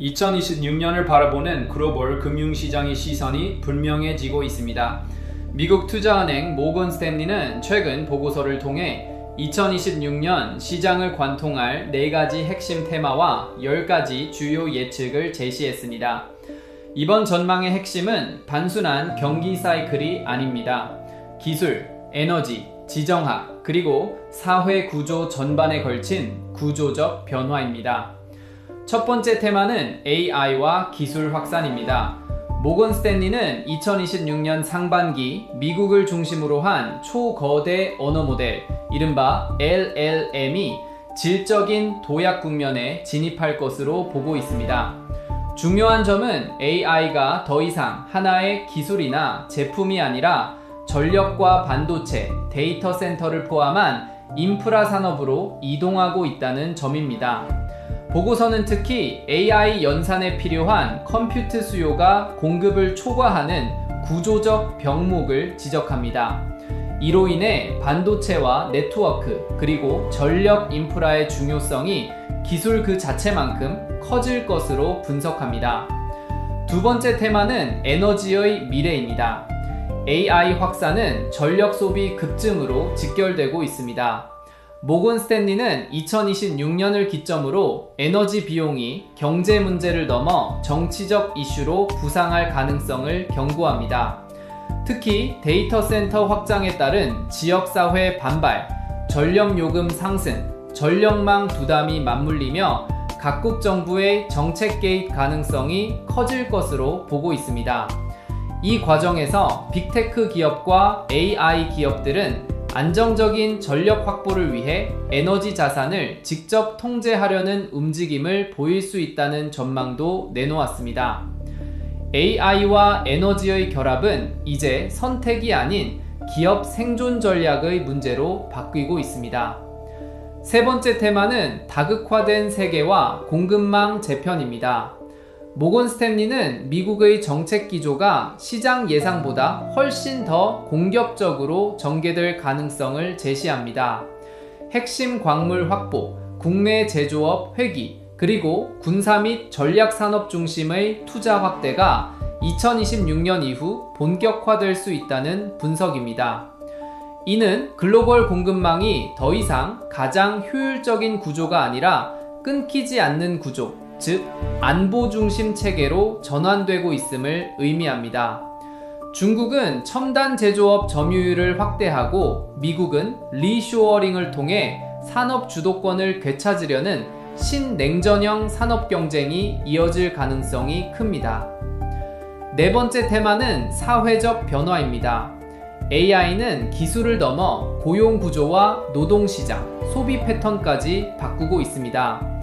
2026년을 바라보는 글로벌 금융시장의 시선이 분명해지고 있습니다. 미국 투자은행 모건 스탠리는 최근 보고서를 통해 2026년 시장을 관통할 4가지 핵심 테마와 10가지 주요 예측을 제시했습니다. 이번 전망의 핵심은 단순한 경기 사이클이 아닙니다. 기술, 에너지, 지정학, 그리고 사회 구조 전반에 걸친 구조적 변화입니다. 첫 번째 테마는 AI와 기술 확산입니다. 모건 스탠리는 2026년 상반기 미국을 중심으로 한 초거대 언어 모델, 이른바 LLM이 질적인 도약 국면에 진입할 것으로 보고 있습니다. 중요한 점은 AI가 더 이상 하나의 기술이나 제품이 아니라 전력과 반도체, 데이터 센터를 포함한 인프라 산업으로 이동하고 있다는 점입니다. 보고서는 특히 AI 연산에 필요한 컴퓨트 수요가 공급을 초과하는 구조적 병목을 지적합니다. 이로 인해 반도체와 네트워크 그리고 전력 인프라의 중요성이 기술 그 자체만큼 커질 것으로 분석합니다. 두 번째 테마는 에너지의 미래입니다. AI 확산은 전력 소비 급증으로 직결되고 있습니다. 모건 스탠리는 2026년을 기점으로 에너지 비용이 경제 문제를 넘어 정치적 이슈로 부상할 가능성을 경고합니다. 특히 데이터 센터 확장에 따른 지역사회 반발, 전력요금 상승, 전력망 부담이 맞물리며 각국 정부의 정책 개입 가능성이 커질 것으로 보고 있습니다. 이 과정에서 빅테크 기업과 AI 기업들은 안정적인 전력 확보를 위해 에너지 자산을 직접 통제하려는 움직임을 보일 수 있다는 전망도 내놓았습니다. AI와 에너지의 결합은 이제 선택이 아닌 기업 생존 전략의 문제로 바뀌고 있습니다. 세 번째 테마는 다극화된 세계와 공급망 재편입니다. 모건 스탠리는 미국의 정책 기조가 시장 예상보다 훨씬 더 공격적으로 전개될 가능성을 제시합니다. 핵심 광물 확보, 국내 제조업 회귀, 그리고 군사 및 전략산업 중심의 투자 확대가 2026년 이후 본격화될 수 있다는 분석입니다. 이는 글로벌 공급망이 더 이상 가장 효율적인 구조가 아니라 끊기지 않는 구조, 즉 안보 중심 체계로 전환되고 있음을 의미합니다. 중국은 첨단 제조업 점유율을 확대하고 미국은 리쇼어링을 통해 산업 주도권을 되찾으려는 신냉전형 산업 경쟁이 이어질 가능성이 큽니다. 네 번째 테마는 사회적 변화입니다. AI는 기술을 넘어 고용 구조와 노동시장, 소비 패턴까지 바꾸고 있습니다.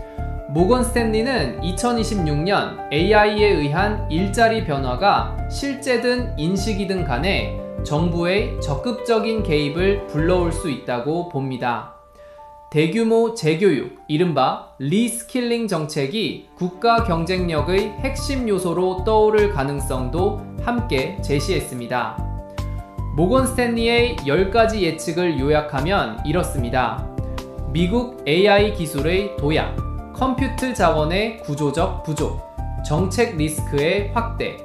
모건 스탠리는 2026년 AI에 의한 일자리 변화가 실제든 인식이든 간에 정부의 적극적인 개입을 불러올 수 있다고 봅니다. 대규모 재교육, 이른바 리스킬링 정책이 국가 경쟁력의 핵심 요소로 떠오를 가능성도 함께 제시했습니다. 모건 스탠리의 10가지 예측을 요약하면 이렇습니다. 미국 AI 기술의 도약, 컴퓨트 자원의 구조적 부족, 정책 리스크의 확대,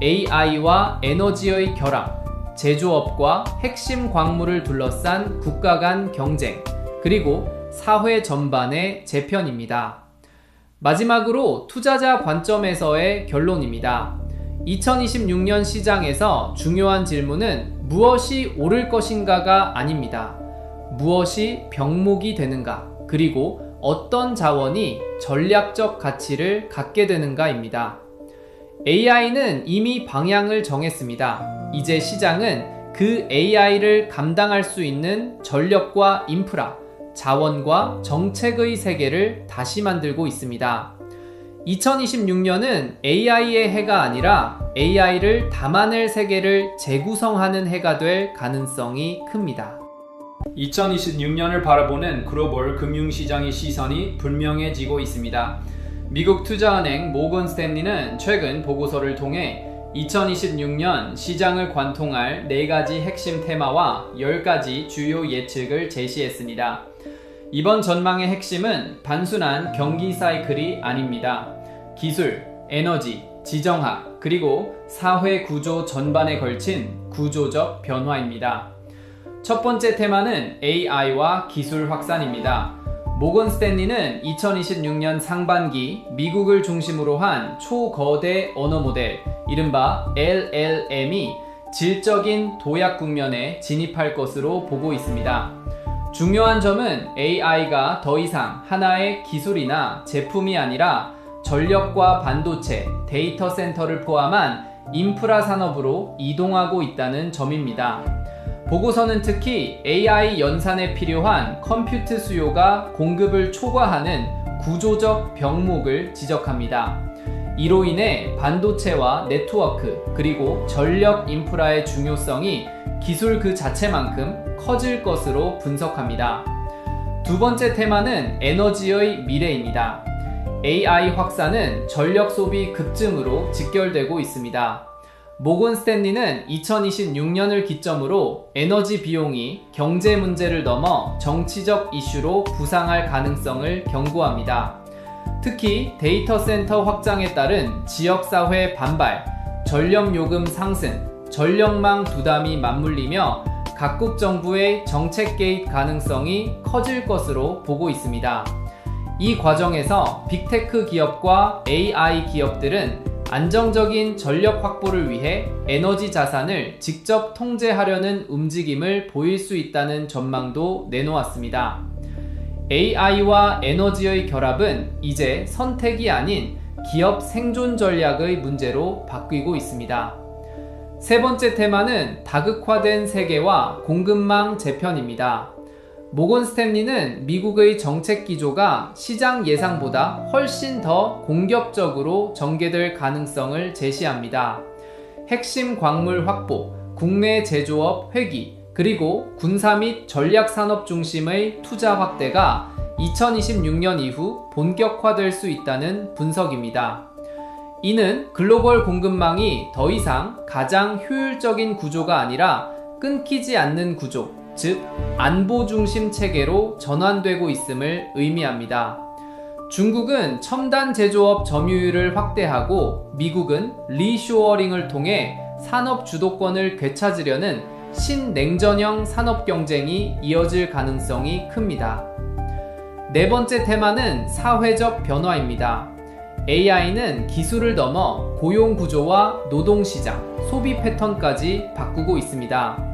AI와 에너지의 결합, 제조업과 핵심 광물을 둘러싼 국가 간 경쟁, 그리고 사회 전반의 재편입니다. 마지막으로 투자자 관점에서의 결론입니다. 2026년 시장에서 중요한 질문은 무엇이 오를 것인가가 아닙니다. 무엇이 병목이 되는가, 그리고 어떤 자원이 전략적 가치를 갖게 되는가입니다. AI는 이미 방향을 정했습니다. 이제 시장은 그 AI를 감당할 수 있는 전력과 인프라, 자원과 정책의 세계를 다시 만들고 있습니다. 2026년은 AI의 해가 아니라 AI를 담아낼 세계를 재구성하는 해가 될 가능성이 큽니다. 2026년을 바라보는 글로벌 금융시장의 시선이 분명해지고 있습니다. 미국 투자은행 모건 스탠리는 최근 보고서를 통해 2026년 시장을 관통할 4가지 핵심 테마와 10가지 주요 예측을 제시했습니다. 이번 전망의 핵심은 단순한 경기 사이클이 아닙니다. 기술, 에너지, 지정학, 그리고 사회 구조 전반에 걸친 구조적 변화입니다. 첫 번째 테마는 AI와 기술 확산입니다. 모건 스탠리는 2026년 상반기 미국을 중심으로 한 초거대 언어 모델, 이른바 LLM이 질적인 도약 국면에 진입할 것으로 보고 있습니다. 중요한 점은 AI가 더 이상 하나의 기술이나 제품이 아니라 전력과 반도체, 데이터 센터를 포함한 인프라 산업으로 이동하고 있다는 점입니다. 보고서는 특히 AI 연산에 필요한 컴퓨트 수요가 공급을 초과하는 구조적 병목을 지적합니다. 이로 인해 반도체와 네트워크 그리고 전력 인프라의 중요성이 기술 그 자체만큼 커질 것으로 분석합니다. 두 번째 테마는 에너지의 미래입니다. AI 확산은 전력 소비 급증으로 직결되고 있습니다. 모건 스탠리는 2026년을 기점으로 에너지 비용이 경제 문제를 넘어 정치적 이슈로 부상할 가능성을 경고합니다. 특히 데이터 센터 확장에 따른 지역사회 반발, 전력요금 상승, 전력망 부담이 맞물리며 각국 정부의 정책 개입 가능성이 커질 것으로 보고 있습니다. 이 과정에서 빅테크 기업과 AI 기업들은 안정적인 전력 확보를 위해 에너지 자산을 직접 통제하려는 움직임을 보일 수 있다는 전망도 내놓았습니다. AI와 에너지의 결합은 이제 선택이 아닌 기업 생존 전략의 문제로 바뀌고 있습니다. 세 번째 테마는 다극화된 세계와 공급망 재편입니다. 모건 스탠리는 미국의 정책 기조가 시장 예상보다 훨씬 더 공격적으로 전개될 가능성을 제시합니다. 핵심 광물 확보, 국내 제조업 회귀, 그리고 군사 및 전략산업 중심의 투자 확대가 2026년 이후 본격화될 수 있다는 분석입니다. 이는 글로벌 공급망이 더 이상 가장 효율적인 구조가 아니라 끊기지 않는 구조, 즉 안보 중심 체계로 전환되고 있음을 의미합니다. 중국은 첨단 제조업 점유율을 확대하고 미국은 리쇼어링을 통해 산업 주도권을 되찾으려는 신냉전형 산업 경쟁이 이어질 가능성이 큽니다. 네 번째 테마는 사회적 변화입니다. AI는 기술을 넘어 고용 구조와 노동시장, 소비 패턴까지 바꾸고 있습니다.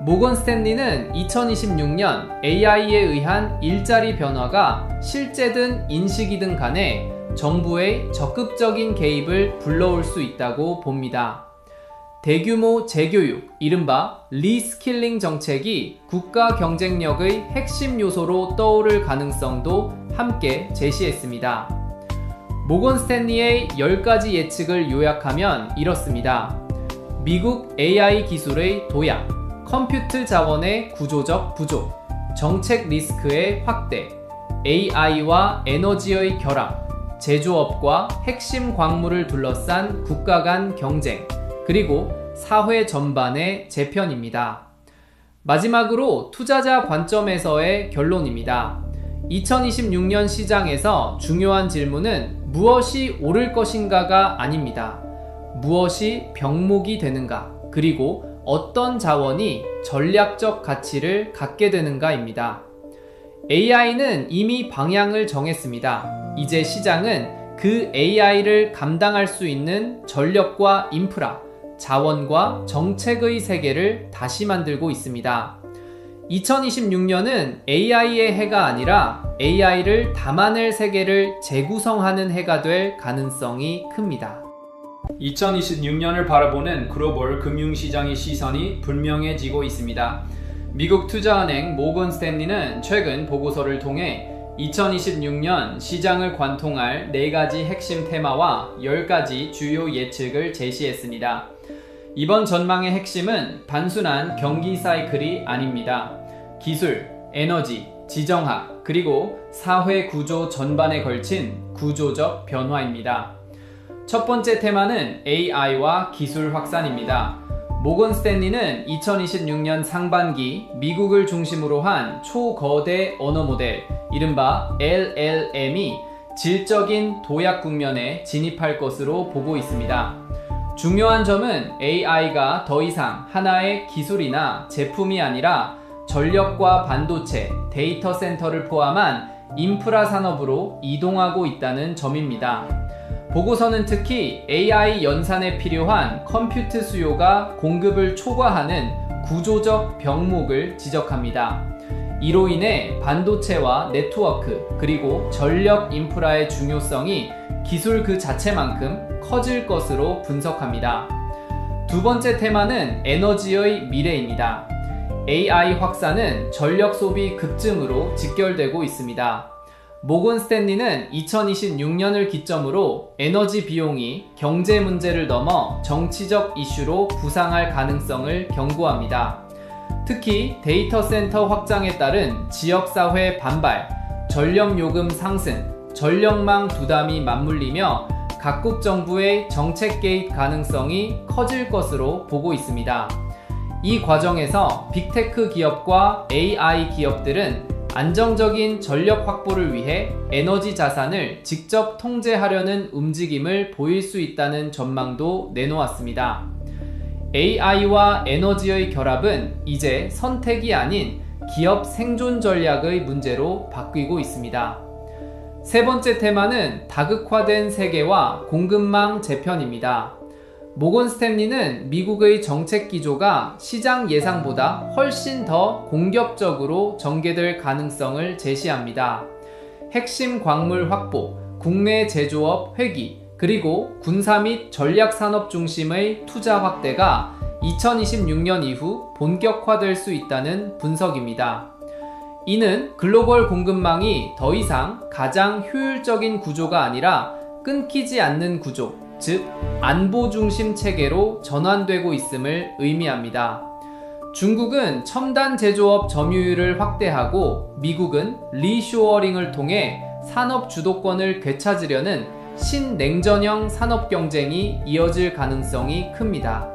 모건 스탠리는 2026년 AI에 의한 일자리 변화가 실제든 인식이든 간에 정부의 적극적인 개입을 불러올 수 있다고 봅니다. 대규모 재교육, 이른바 리스킬링 정책이 국가 경쟁력의 핵심 요소로 떠오를 가능성도 함께 제시했습니다. 모건 스탠리의 10가지 예측을 요약하면 이렇습니다. 미국 AI 기술의 도약, 컴퓨트 자원의 구조적 부족, 정책 리스크의 확대, AI와 에너지의 결합, 제조업과 핵심 광물을 둘러싼 국가 간 경쟁, 그리고 사회 전반의 재편입니다. 마지막으로 투자자 관점에서의 결론입니다. 2026년 시장에서 중요한 질문은 무엇이 오를 것인가가 아닙니다. 무엇이 병목이 되는가, 그리고 어떤 자원이 전략적 가치를 갖게 되는가입니다. AI는 이미 방향을 정했습니다. 이제 시장은 그 AI를 감당할 수 있는 전력과 인프라, 자원과 정책의 세계를 다시 만들고 있습니다. 2026년은 AI의 해가 아니라 AI를 담아낼 세계를 재구성하는 해가 될 가능성이 큽니다. 2026년을 바라보는 글로벌 금융시장의 시선이 분명해지고 있습니다. 미국 투자은행 모건 스탠리는 최근 보고서를 통해 2026년 시장을 관통할 4가지 핵심 테마와 10가지 주요 예측을 제시했습니다. 이번 전망의 핵심은 단순한 경기 사이클이 아닙니다. 기술, 에너지, 지정학, 그리고 사회 구조 전반에 걸친 구조적 변화입니다. 첫 번째 테마는 AI와 기술 확산입니다. 모건 스탠리는 2026년 상반기 미국을 중심으로 한 초거대 언어 모델, 이른바 LLM이 질적인 도약 국면에 진입할 것으로 보고 있습니다. 중요한 점은 AI가 더 이상 하나의 기술이나 제품이 아니라 전력과 반도체, 데이터 센터를 포함한 인프라 산업으로 이동하고 있다는 점입니다. 보고서는 특히 AI 연산에 필요한 컴퓨트 수요가 공급을 초과하는 구조적 병목을 지적합니다. 이로 인해 반도체와 네트워크 그리고 전력 인프라의 중요성이 기술 그 자체만큼 커질 것으로 분석합니다. 두 번째 테마는 에너지의 미래입니다. AI 확산은 전력 소비 급증으로 직결되고 있습니다. 모건 스탠리는 2026년을 기점으로 에너지 비용이 경제 문제를 넘어 정치적 이슈로 부상할 가능성을 경고합니다. 특히 데이터 센터 확장에 따른 지역사회 반발, 전력 요금 상승, 전력망 부담이 맞물리며 각국 정부의 정책 개입 가능성이 커질 것으로 보고 있습니다. 이 과정에서 빅테크 기업과 AI 기업들은 안정적인 전력 확보를 위해 에너지 자산을 직접 통제하려는 움직임을 보일 수 있다는 전망도 내놓았습니다. AI와 에너지의 결합은 이제 선택이 아닌 기업 생존 전략의 문제로 바뀌고 있습니다. 세 번째 테마는 다극화된 세계와 공급망 재편입니다. 모건 스탠리는 미국의 정책 기조가 시장 예상보다 훨씬 더 공격적으로 전개될 가능성을 제시합니다. 핵심 광물 확보, 국내 제조업 회귀, 그리고 군사 및 전략산업 중심의 투자 확대가 2026년 이후 본격화될 수 있다는 분석입니다. 이는 글로벌 공급망이 더 이상 가장 효율적인 구조가 아니라 끊기지 않는 구조, 즉 안보 중심 체계로 전환되고 있음을 의미합니다. 중국은 첨단 제조업 점유율을 확대하고 미국은 리쇼어링을 통해 산업 주도권을 되찾으려는 신냉전형 산업 경쟁이 이어질 가능성이 큽니다.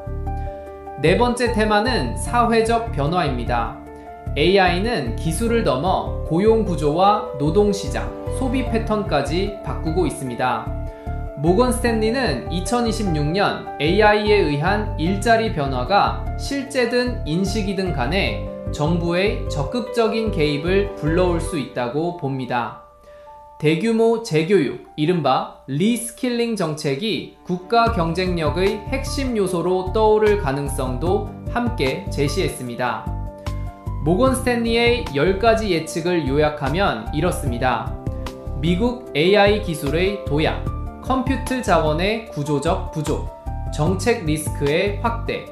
네 번째 테마는 사회적 변화입니다. AI는 기술을 넘어 고용 구조와 노동시장, 소비 패턴까지 바꾸고 있습니다. 모건 스탠리는 2026년 AI에 의한 일자리 변화가 실제든 인식이든 간에 정부의 적극적인 개입을 불러올 수 있다고 봅니다. 대규모 재교육, 이른바 리스킬링 정책이 국가 경쟁력의 핵심 요소로 떠오를 가능성도 함께 제시했습니다. 모건 스탠리의 10가지 예측을 요약하면 이렇습니다. 미국 AI 기술의 도약, 컴퓨트 자원의 구조적 부족, 정책 리스크의 확대,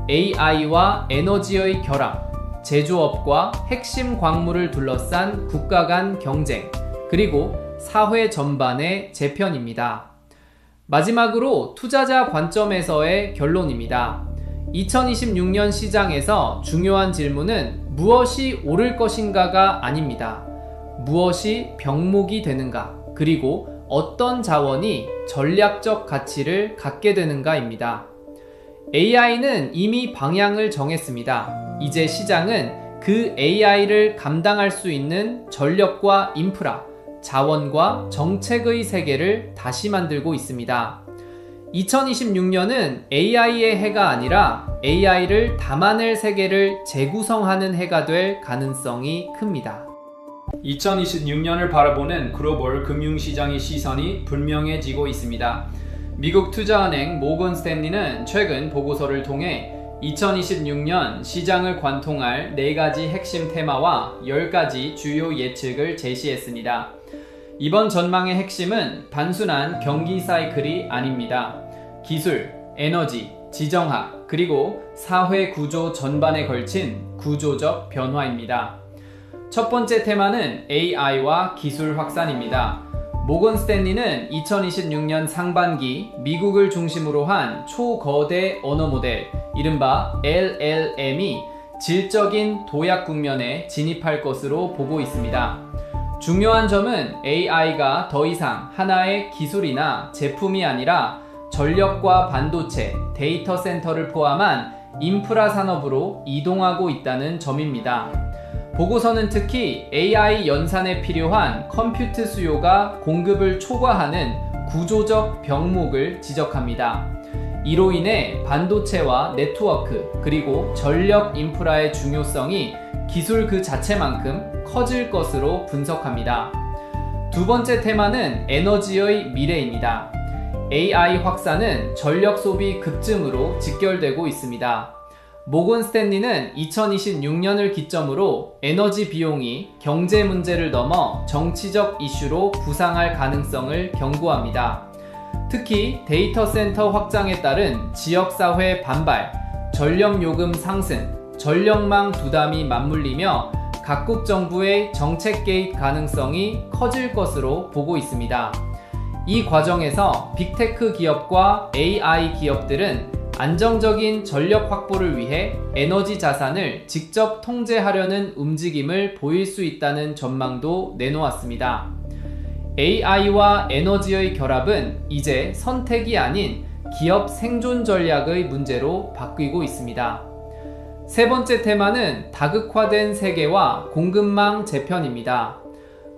AI와 에너지의 결합, 제조업과 핵심 광물을 둘러싼 국가 간 경쟁, 그리고 사회 전반의 재편입니다. 마지막으로 투자자 관점에서의 결론입니다. 2026년 시장에서 중요한 질문은 무엇이 오를 것인가가 아닙니다. 무엇이 병목이 되는가, 그리고 어떤 자원이 전략적 가치를 갖게 되는가입니다. AI는 이미 방향을 정했습니다. 이제 시장은 그 AI를 감당할 수 있는 전력과 인프라, 자원과 정책의 세계를 다시 만들고 있습니다. 2026년은 AI의 해가 아니라 AI를 담아낼 세계를 재구성하는 해가 될 가능성이 큽니다. 2026년을 바라보는 글로벌 금융시장의 시선이 분명해지고 있습니다. 미국 투자은행 모건 스탠리는 최근 보고서를 통해 2026년 시장을 관통할 4가지 핵심 테마와 10가지 주요 예측을 제시했습니다. 이번 전망의 핵심은 단순한 경기 사이클이 아닙니다. 기술, 에너지, 지정학, 그리고 사회 구조 전반에 걸친 구조적 변화입니다. 첫 번째 테마는 AI와 기술 확산입니다. 모건 스탠리는 2026년 상반기 미국을 중심으로 한 초거대 언어 모델, 이른바 LLM이 질적인 도약 국면에 진입할 것으로 보고 있습니다. 중요한 점은 AI가 더 이상 하나의 기술이나 제품이 아니라 전력과 반도체, 데이터 센터를 포함한 인프라 산업으로 이동하고 있다는 점입니다. 보고서는 특히 AI 연산에 필요한 컴퓨트 수요가 공급을 초과하는 구조적 병목을 지적합니다. 이로 인해 반도체와 네트워크 그리고 전력 인프라의 중요성이 기술 그 자체만큼 커질 것으로 분석합니다. 두 번째 테마는 에너지의 미래입니다. AI 확산은 전력 소비 급증으로 직결되고 있습니다. 모건 스탠리는 2026년을 기점으로 에너지 비용이 경제 문제를 넘어 정치적 이슈로 부상할 가능성을 경고합니다. 특히 데이터 센터 확장에 따른 지역사회 반발, 전력 요금 상승, 전력망 부담이 맞물리며 각국 정부의 정책 개입 가능성이 커질 것으로 보고 있습니다. 이 과정에서 빅테크 기업과 AI 기업들은 안정적인 전력 확보를 위해 에너지 자산을 직접 통제하려는 움직임을 보일 수 있다는 전망도 내놓았습니다. AI와 에너지의 결합은 이제 선택이 아닌 기업 생존 전략의 문제로 바뀌고 있습니다. 세 번째 테마는 다극화된 세계와 공급망 재편입니다.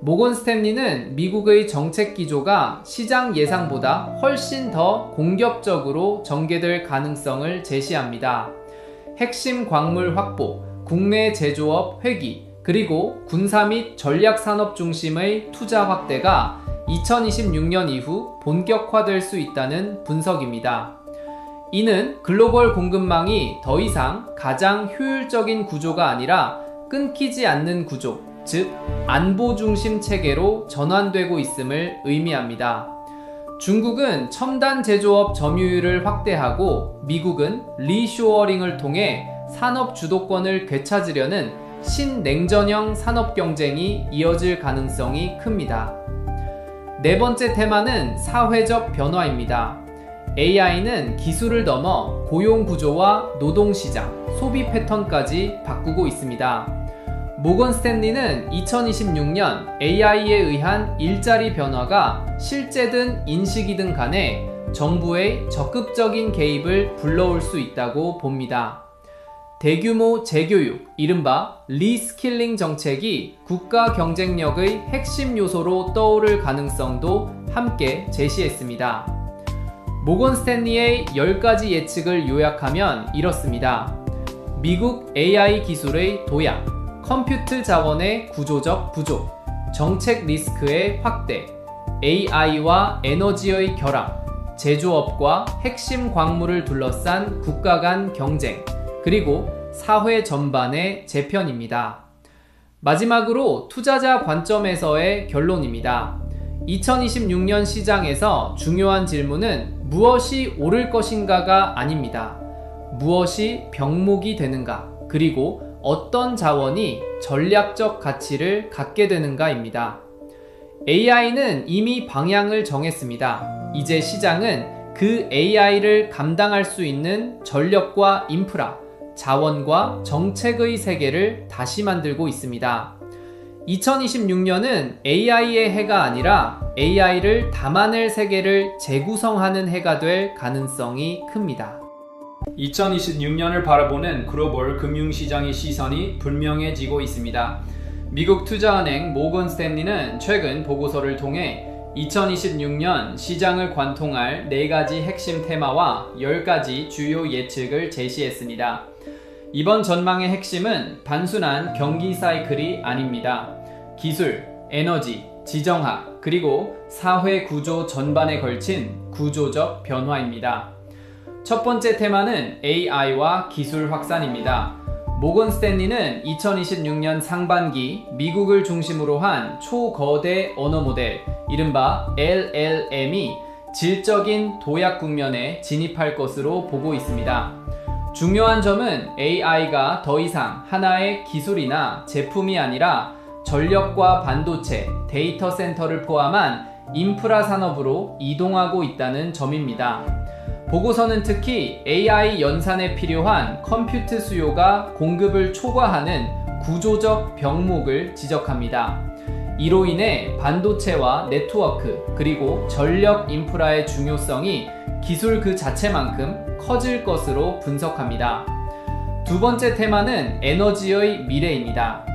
모건 스탠리는 미국의 정책 기조가 시장 예상보다 훨씬 더 공격적으로 전개될 가능성을 제시합니다. 핵심 광물 확보, 국내 제조업 회귀, 그리고 군사 및 전략산업 중심의 투자 확대가 2026년 이후 본격화될 수 있다는 분석입니다. 이는 글로벌 공급망이 더 이상 가장 효율적인 구조가 아니라 끊기지 않는 구조, 즉 안보 중심 체계로 전환되고 있음을 의미합니다. 중국은 첨단 제조업 점유율을 확대하고 미국은 리쇼어링을 통해 산업 주도권을 되찾으려는 신냉전형 산업 경쟁이 이어질 가능성이 큽니다. 네 번째 테마는 사회적 변화입니다. AI는 기술을 넘어 고용 구조와 노동시장, 소비 패턴까지 바꾸고 있습니다. 모건 스탠리는 2026년 AI에 의한 일자리 변화가 실제든 인식이든 간에 정부의 적극적인 개입을 불러올 수 있다고 봅니다. 대규모 재교육, 이른바 리스킬링 정책이 국가 경쟁력의 핵심 요소로 떠오를 가능성도 함께 제시했습니다. 모건 스탠리의 10가지 예측을 요약하면 이렇습니다. 미국 AI 기술의 도약, 컴퓨트 자원의 구조적 부족, 정책 리스크의 확대, AI와 에너지의 결합, 제조업과 핵심 광물을 둘러싼 국가 간 경쟁, 그리고 사회 전반의 재편입니다. 마지막으로 투자자 관점에서의 결론입니다. 2026년 시장에서 중요한 질문은 무엇이 오를 것인가가 아닙니다. 무엇이 병목이 되는가, 그리고 어떤 자원이 전략적 가치를 갖게 되는가입니다. AI는 이미 방향을 정했습니다. 이제 시장은 그 AI를 감당할 수 있는 전력과 인프라, 자원과 정책의 세계를 다시 만들고 있습니다. 2026년은 AI의 해가 아니라 AI를 담아낼 세계를 재구성하는 해가 될 가능성이 큽니다. 2026년을 바라보는 글로벌 금융시장의 시선이 분명해지고 있습니다. 미국 투자은행 모건 스탠리는 최근 보고서를 통해 2026년 시장을 관통할 4가지 핵심 테마와 10가지 주요 예측을 제시했습니다. 이번 전망의 핵심은 단순한 경기 사이클이 아닙니다. 기술, 에너지, 지정학, 그리고 사회 구조 전반에 걸친 구조적 변화입니다. 첫 번째 테마는 AI와 기술 확산입니다. 모건 스탠리는 2026년 상반기 미국을 중심으로 한 초거대 언어 모델, 이른바 LLM이 질적인 도약 국면에 진입할 것으로 보고 있습니다. 중요한 점은 AI가 더 이상 하나의 기술이나 제품이 아니라 전력과 반도체, 데이터 센터를 포함한 인프라 산업으로 이동하고 있다는 점입니다. 보고서는 특히 AI 연산에 필요한 컴퓨트 수요가 공급을 초과하는 구조적 병목을 지적합니다. 이로 인해 반도체와 네트워크 그리고 전력 인프라의 중요성이 기술 그 자체만큼 커질 것으로 분석합니다. 두 번째 테마는 에너지의 미래입니다.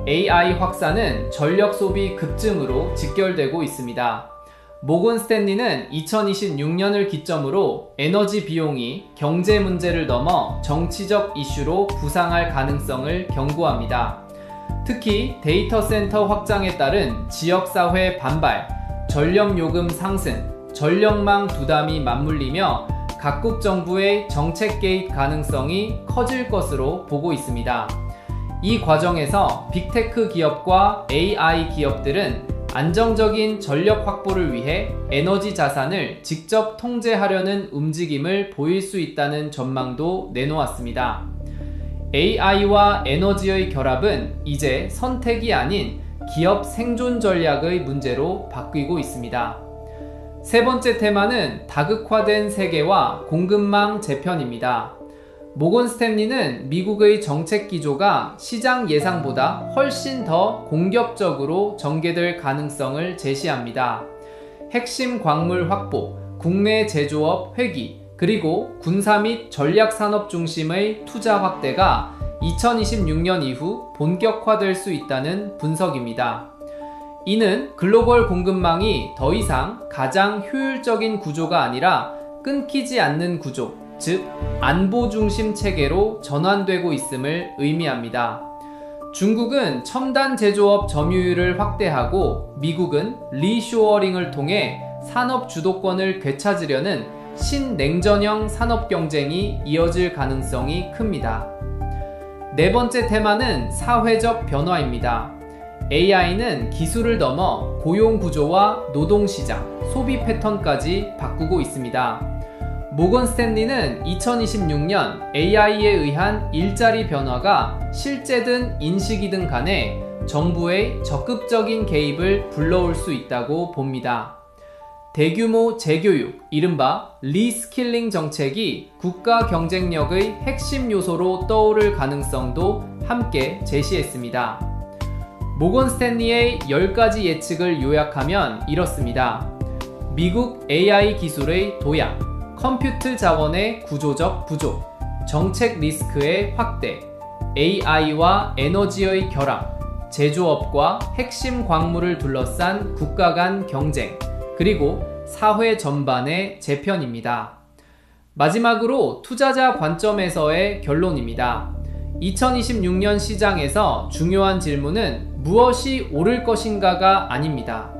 AI 확산은 전력 소비 급증으로 직결되고 있습니다. 모건 스탠리는 2026년을 기점으로 에너지 비용이 경제 문제를 넘어 정치적 이슈로 부상할 가능성을 경고합니다. 특히 데이터 센터 확장에 따른 지역사회 반발, 전력 요금 상승, 전력망 부담이 맞물리며 각국 정부의 정책 개입 가능성이 커질 것으로 보고 있습니다. 이 과정에서 빅테크 기업과 AI 기업들은 안정적인 전력 확보를 위해 에너지 자산을 직접 통제하려는 움직임을 보일 수 있다는 전망도 내놓았습니다. AI와 에너지의 결합은 이제 선택이 아닌 기업 생존 전략의 문제로 바뀌고 있습니다. 세 번째 테마는 다극화된 세계와 공급망 재편입니다. 모건 스탠리는 미국의 정책 기조가 시장 예상보다 훨씬 더 공격적으로 전개될 가능성을 제시합니다. 핵심 광물 확보, 국내 제조업 회귀, 그리고 군사 및 전략산업 중심의 투자 확대가 2026년 이후 본격화될 수 있다는 분석입니다. 이는 글로벌 공급망이 더 이상 가장 효율적인 구조가 아니라 끊기지 않는 구조, 즉 안보 중심 체계로 전환되고 있음을 의미합니다. 중국은 첨단 제조업 점유율을 확대하고 미국은 리쇼어링을 통해 산업 주도권을 되찾으려는 신냉전형 산업 경쟁이 이어질 가능성이 큽니다. 네 번째 테마는 사회적 변화입니다. AI는 기술을 넘어 고용 구조와 노동시장, 소비 패턴까지 바꾸고 있습니다. 모건 스탠리는 2026년 AI에 의한 일자리 변화가 실제든 인식이든 간에 정부의 적극적인 개입을 불러올 수 있다고 봅니다. 대규모 재교육, 이른바 리스킬링 정책이 국가 경쟁력의 핵심 요소로 떠오를 가능성도 함께 제시했습니다. 모건 스탠리의 10가지 예측을 요약하면 이렇습니다. 미국 AI 기술의 도약, 컴퓨트 자원의 구조적 부족, 정책 리스크의 확대, AI와 에너지의 결합, 제조업과 핵심 광물을 둘러싼 국가 간 경쟁, 그리고 사회 전반의 재편입니다. 마지막으로 투자자 관점에서의 결론입니다. 2026년 시장에서 중요한 질문은 무엇이 오를 것인가가 아닙니다.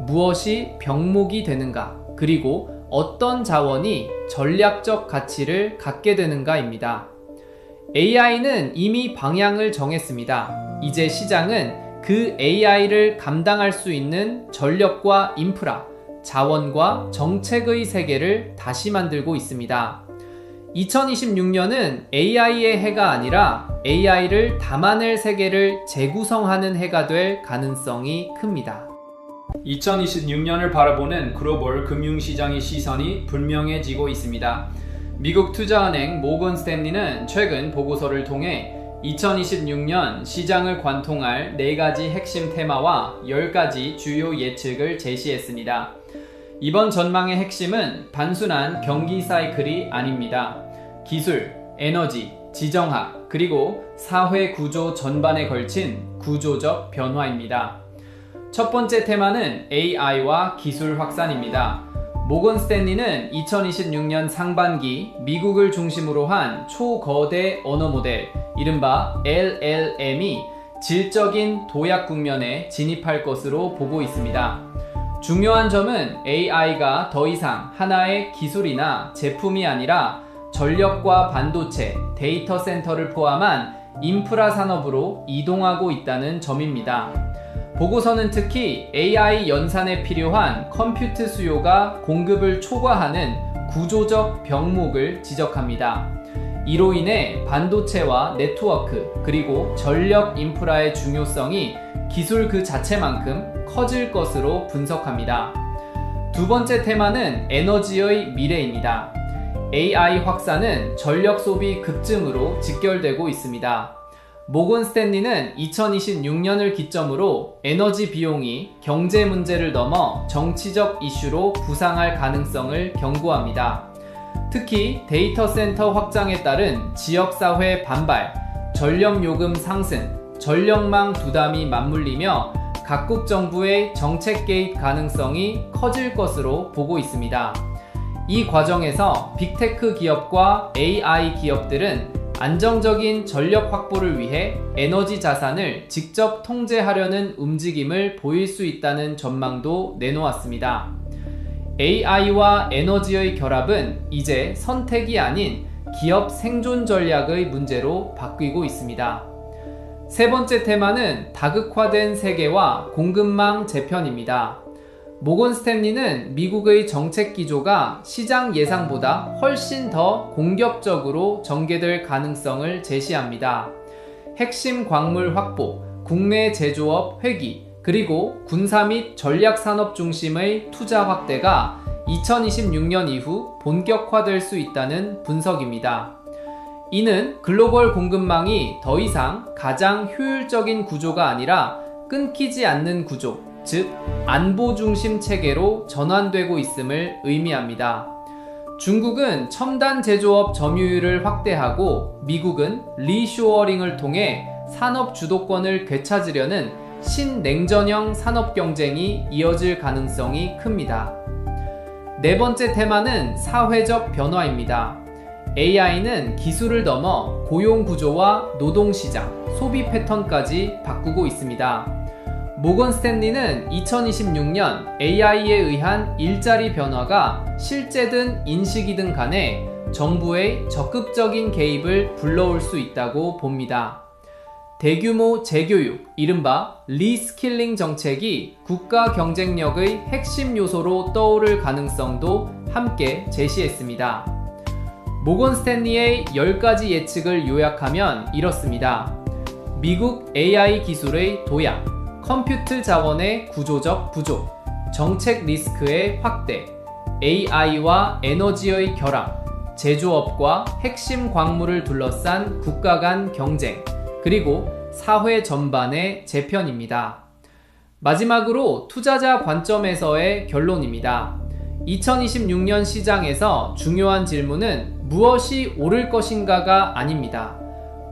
무엇이 병목이 되는가, 그리고 어떤 자원이 전략적 가치를 갖게 되는가입니다. AI는 이미 방향을 정했습니다. 이제 시장은 그 AI를 감당할 수 있는 전력과 인프라, 자원과 정책의 세계를 다시 만들고 있습니다. 2026년은 AI의 해가 아니라 AI를 담아낼 세계를 재구성하는 해가 될 가능성이 큽니다. 2026년을 바라보는 글로벌 금융시장의 시선이 분명해지고 있습니다. 미국 투자은행 모건 스탠리는 최근 보고서를 통해 2026년 시장을 관통할 4가지 핵심 테마와 10가지 주요 예측을 제시했습니다. 이번 전망의 핵심은 단순한 경기 사이클이 아닙니다. 기술, 에너지, 지정학, 그리고 사회 구조 전반에 걸친 구조적 변화입니다. 첫 번째 테마는 AI와 기술 확산입니다. 모건 스탠리는 2026년 상반기 미국을 중심으로 한 초거대 언어 모델, 이른바 LLM이 질적인 도약 국면에 진입할 것으로 보고 있습니다. 중요한 점은 AI가 더 이상 하나의 기술이나 제품이 아니라 전력과 반도체, 데이터 센터를 포함한 인프라 산업으로 이동하고 있다는 점입니다. 보고서는 특히 AI 연산에 필요한 컴퓨트 수요가 공급을 초과하는 구조적 병목을 지적합니다. 이로 인해 반도체와 네트워크, 그리고 전력 인프라의 중요성이 기술 그 자체만큼 커질 것으로 분석합니다. 두 번째 테마는 에너지의 미래입니다. AI 확산은 전력 소비 급증으로 직결되고 있습니다. 모건 스탠리는 2026년을 기점으로 에너지 비용이 경제 문제를 넘어 정치적 이슈로 부상할 가능성을 경고합니다. 특히 데이터 센터 확장에 따른 지역사회 반발, 전력 요금 상승, 전력망 부담이 맞물리며 각국 정부의 정책 개입 가능성이 커질 것으로 보고 있습니다. 이 과정에서 빅테크 기업과 AI 기업들은 안정적인 전력 확보를 위해 에너지 자산을 직접 통제하려는 움직임을 보일 수 있다는 전망도 내놓았습니다. AI와 에너지의 결합은 이제 선택이 아닌 기업 생존 전략의 문제로 바뀌고 있습니다. 세 번째 테마는 다극화된 세계와 공급망 재편입니다. 모건 스탠리는 미국의 정책 기조가 시장 예상보다 훨씬 더 공격적으로 전개될 가능성을 제시합니다. 핵심 광물 확보, 국내 제조업 회귀, 그리고 군사 및 전략산업 중심의 투자 확대가 2026년 이후 본격화될 수 있다는 분석입니다. 이는 글로벌 공급망이 더 이상 가장 효율적인 구조가 아니라 끊기지 않는 구조, 즉 안보 중심 체계로 전환되고 있음을 의미합니다. 중국은 첨단 제조업 점유율을 확대하고 미국은 리쇼어링을 통해 산업 주도권을 되찾으려는 신냉전형 산업 경쟁이 이어질 가능성이 큽니다. 네 번째 테마는 사회적 변화입니다. AI는 기술을 넘어 고용 구조와 노동시장, 소비 패턴까지 바꾸고 있습니다. 모건 스탠리는 2026년 AI에 의한 일자리 변화가 실제든 인식이든 간에 정부의 적극적인 개입을 불러올 수 있다고 봅니다. 대규모 재교육, 이른바 리스킬링 정책이 국가 경쟁력의 핵심 요소로 떠오를 가능성도 함께 제시했습니다. 모건 스탠리의 10가지 예측을 요약하면 이렇습니다. 미국 AI 기술의 도약, 컴퓨트 자원의 구조적 부족, 정책 리스크의 확대, AI와 에너지의 결합, 제조업과 핵심 광물을 둘러싼 국가 간 경쟁, 그리고 사회 전반의 재편입니다. 마지막으로 투자자 관점에서의 결론입니다. 2026년 시장에서 중요한 질문은 무엇이 오를 것인가가 아닙니다.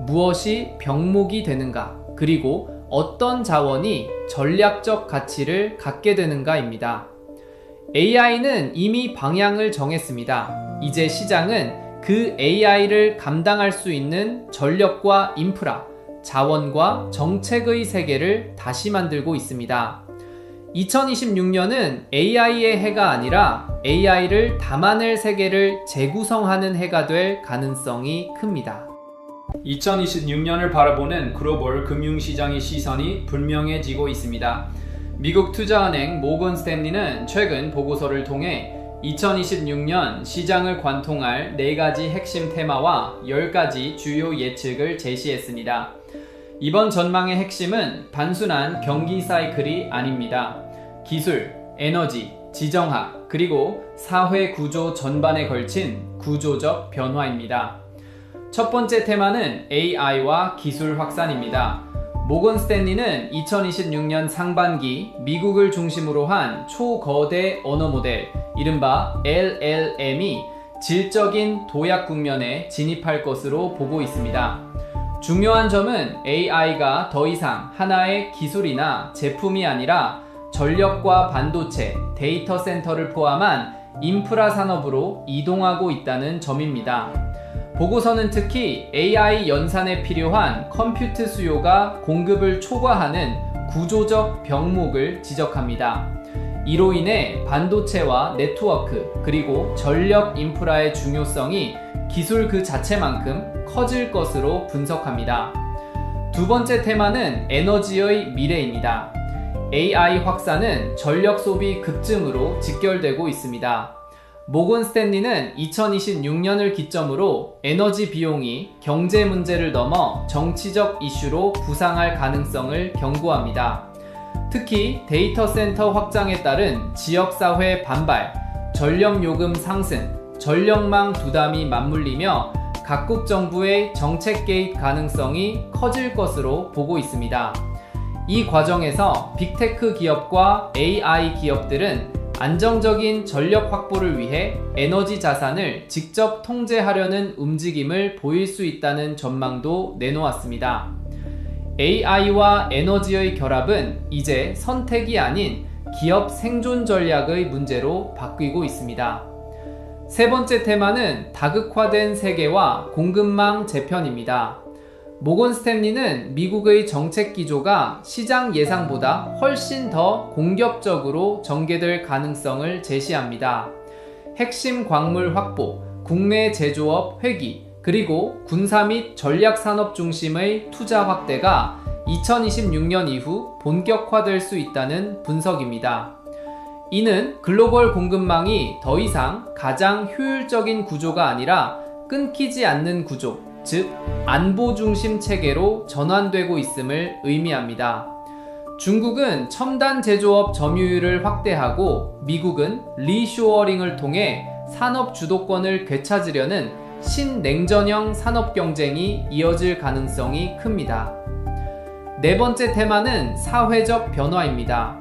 무엇이 병목이 되는가, 그리고 어떤 자원이 전략적 가치를 갖게 되는가입니다. AI는 이미 방향을 정했습니다. 이제 시장은 그 AI를 감당할 수 있는 전력과 인프라, 자원과 정책의 세계를 다시 만들고 있습니다. 2026년은 AI의 해가 아니라 AI를 담아낼 세계를 재구성하는 해가 될 가능성이 큽니다. 2026년을 바라보는 글로벌 금융시장의 시선이 분명해지고 있습니다. 미국 투자은행 모건 스탠리는 최근 보고서를 통해 2026년 시장을 관통할 4가지 핵심 테마와 10가지 주요 예측을 제시했습니다. 이번 전망의 핵심은 단순한 경기 사이클이 아닙니다. 기술, 에너지, 지정학, 그리고 사회 구조 전반에 걸친 구조적 변화입니다. 첫 번째 테마는 AI와 기술 확산입니다. 모건 스탠리는 2026년 상반기 미국을 중심으로 한 초거대 언어 모델, 이른바 LLM이 질적인 도약 국면에 진입할 것으로 보고 있습니다. 중요한 점은 AI가 더 이상 하나의 기술이나 제품이 아니라 전력과 반도체, 데이터 센터를 포함한 인프라 산업으로 이동하고 있다는 점입니다. 보고서는 특히 AI 연산에 필요한 컴퓨트 수요가 공급을 초과하는 구조적 병목을 지적합니다. 이로 인해 반도체와 네트워크, 그리고 전력 인프라의 중요성이 기술 그 자체만큼 커질 것으로 분석합니다. 두 번째 테마는 에너지의 미래입니다. AI 확산은 전력 소비 급증으로 직결되고 있습니다. 모건 스탠리는 2026년을 기점으로 에너지 비용이 경제 문제를 넘어 정치적 이슈로 부상할 가능성을 경고합니다. 특히 데이터 센터 확장에 따른 지역사회 반발, 전력 요금 상승, 전력망 부담이 맞물리며 각국 정부의 정책 개입 가능성이 커질 것으로 보고 있습니다. 이 과정에서 빅테크 기업과 AI 기업들은 안정적인 전력 확보를 위해 에너지 자산을 직접 통제하려는 움직임을 보일 수 있다는 전망도 내놓았습니다. AI와 에너지의 결합은 이제 선택이 아닌 기업 생존 전략의 문제로 바뀌고 있습니다. 세 번째 테마는 다극화된 세계와 공급망 재편입니다. 모건 스탠리는 미국의 정책 기조가 시장 예상보다 훨씬 더 공격적으로 전개될 가능성을 제시합니다. 핵심 광물 확보, 국내 제조업 회귀, 그리고 군사 및 전략산업 중심의 투자 확대가 2026년 이후 본격화될 수 있다는 분석입니다. 이는 글로벌 공급망이 더 이상 가장 효율적인 구조가 아니라 끊기지 않는 구조, 즉 안보 중심 체계로 전환되고 있음을 의미합니다. 중국은 첨단 제조업 점유율을 확대하고 미국은 리쇼어링을 통해 산업 주도권을 되찾으려는 신냉전형 산업 경쟁이 이어질 가능성이 큽니다. 네 번째 테마는 사회적 변화입니다.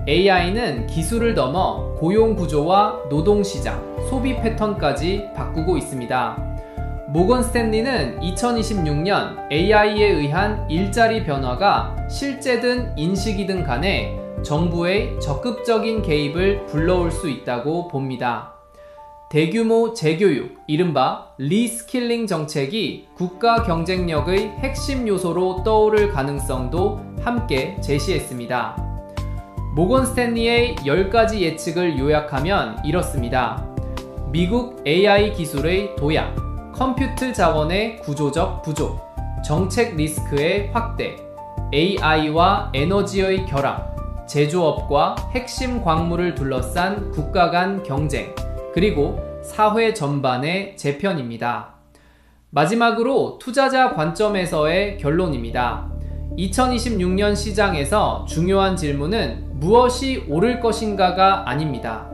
AI는 기술을 넘어 고용 구조와 노동시장, 소비 패턴까지 바꾸고 있습니다. 모건 스탠리는 2026년 AI에 의한 일자리 변화가 실제든 인식이든 간에 정부의 적극적인 개입을 불러올 수 있다고 봅니다. 대규모 재교육, 이른바 리스킬링 정책이 국가 경쟁력의 핵심 요소로 떠오를 가능성도 함께 제시했습니다. 모건 스탠리의 10가지 예측을 요약하면 이렇습니다. 미국 AI 기술의 도약, 컴퓨트 자원의 구조적 부족, 정책 리스크의 확대, AI와 에너지의 결합, 제조업과 핵심 광물을 둘러싼 국가 간 경쟁, 그리고 사회 전반의 재편입니다. 마지막으로 투자자 관점에서의 결론입니다. 2026년 시장에서 중요한 질문은 무엇이 오를 것인가가 아닙니다.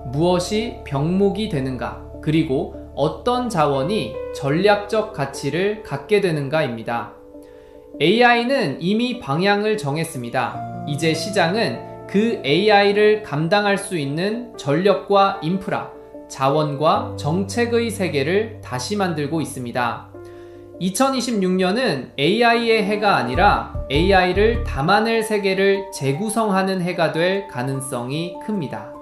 무엇이 병목이 되는가, 그리고 어떤 자원이 전략적 가치를 갖게 되는가입니다. AI는 이미 방향을 정했습니다. 이제 시장은 그 AI를 감당할 수 있는 전력과 인프라, 자원과 정책의 세계를 다시 만들고 있습니다. 2026년은 AI의 해가 아니라 AI를 담아낼 세계를 재구성하는 해가 될 가능성이 큽니다.